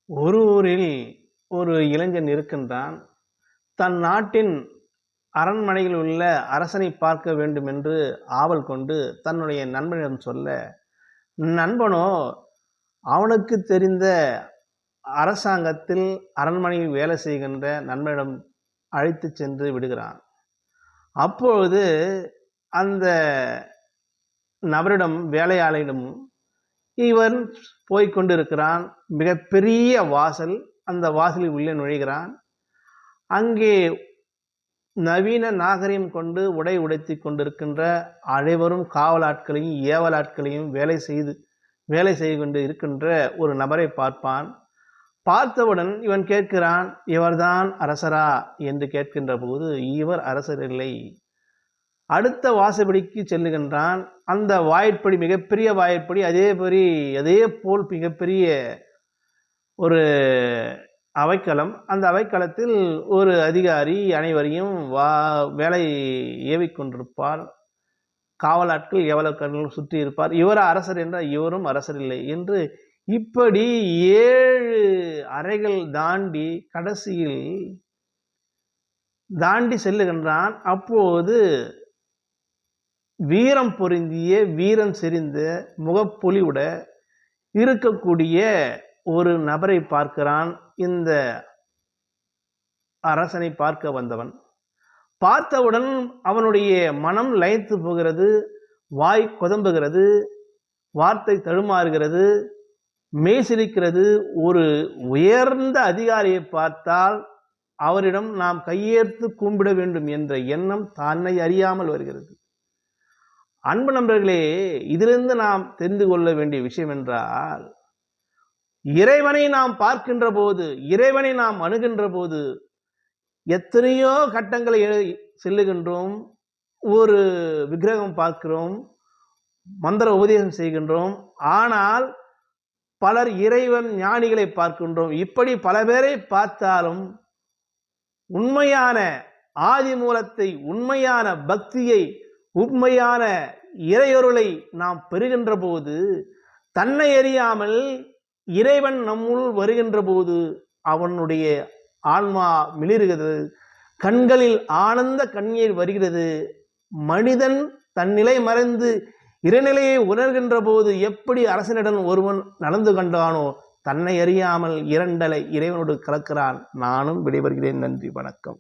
ஒரு ஊரில் ஒரு இளைஞன் இருக்கின்றான். தன் நாட்டின் அரண்மனையில் உள்ள அரசனை பார்க்க வேண்டும் என்று ஆவல் கொண்டு தன்னுடைய நண்பனிடம் சொல்ல, நண்பனோ அவனுக்கு தெரிந்த அரசாங்கத்தில் அரண்மனையில் வேலை செய்கின்ற நண்பனிடம் அழைத்துச் சென்று விடுகிறான். அப்பொழுது அந்த நபரிடம் வேலையாளிடம் இவன் போய்க் கொண்டிருக்கிறான். மிகப்பெரிய வாசல். அந்த வாசலில் உள்ளே நுழைகிறான். அங்கே நவீன நாகரிகம் கொண்டு உடை உடுத்திக் கொண்டிருக்கின்ற அனைவரும் காவலாட்களையும் ஏவலாட்களையும் வேலை செய்து கொண்டு இருக்கின்ற ஒரு நபரை பார்ப்பான். பார்த்தவுடன் இவன் கேட்கிறான், இவர்தான் அரசரா என்று கேட்கின்ற போது, இவர் அரசர் இல்லை. அடுத்த வாசப்படிக்கு செல்லுகின்றான். அந்த வாயிற்படி மிகப்பெரிய வாயிற்படி. அதே போல் மிகப்பெரிய ஒரு அவைக்களம். அந்த அவைக்களத்தில் ஒரு அதிகாரி அனைவரையும் வேலை ஏவிக்கொண்டிருப்பார். காவலாட்கள் ஏவலாட்கள் சுற்றி இருப்பார். இவர் அரசர் என்றால் இவரும் அரசர் இல்லை என்று இப்படி 7 அறைகள் கடைசியில் தாண்டி செல்லுகின்றான். அப்போது வீரம் பொருந்திய வீரம் செறிந்த முகப்பொலிவுட இருக்கக்கூடிய ஒரு நபரை பார்க்கிறான். இந்த அரசனை பார்க்க வந்தவன் பார்த்தவுடன் அவனுடைய மனம் லயித்து போகிறது. வாய் கொதம்புகிறது. வார்த்தை தடுமாறுகிறது. மெய்சிலிக்கிறது. ஒரு உயர்ந்த அதிகாரியை பார்த்தால் அவரிடம் நாம் கையேற்று கும்பிட வேண்டும் என்ற எண்ணம் தன்னை அறியாமல் வருகிறது. அன்பு நண்பர்களே, இதிலிருந்து நாம் தெரிந்து கொள்ள வேண்டிய விஷயம் என்றால், இறைவனை நாம் பார்க்கின்ற போது, இறைவனை நாம் அணுகின்ற போது எத்தனையோ கட்டங்களை செல்லுகின்றோம். ஒரு விக்கிரகம் பார்க்கிறோம், மந்திர உபதேசம் செய்கின்றோம். ஆனால் பலர் இறைவன் ஞானிகளை பார்க்கின்றோம். இப்படி பல பேரை பார்த்தாலும் உண்மையான ஆதி மூலத்தை, உண்மையான பக்தியை, உண்மையான இறையொருளை நாம் பெறுகின்ற போது, தன்னை அறியாமல் இறைவன் நம்முள் வருகின்ற போது அவனுடைய ஆன்மா மிளிர்கிறது. கண்களில் ஆனந்த கண்ணீர் வருகிறது. மனிதன் தன்னிலை மறைந்து இறைநிலையை உணர்கின்ற போது எப்படி அரசனிடம் ஒருவன் நடந்து கொண்டானோ, தன்னை அறியாமல் இரண்டலை இறைவனோடு கலக்கிறான். நானும் விடைபெறுகிறேன். நன்றி, வணக்கம்.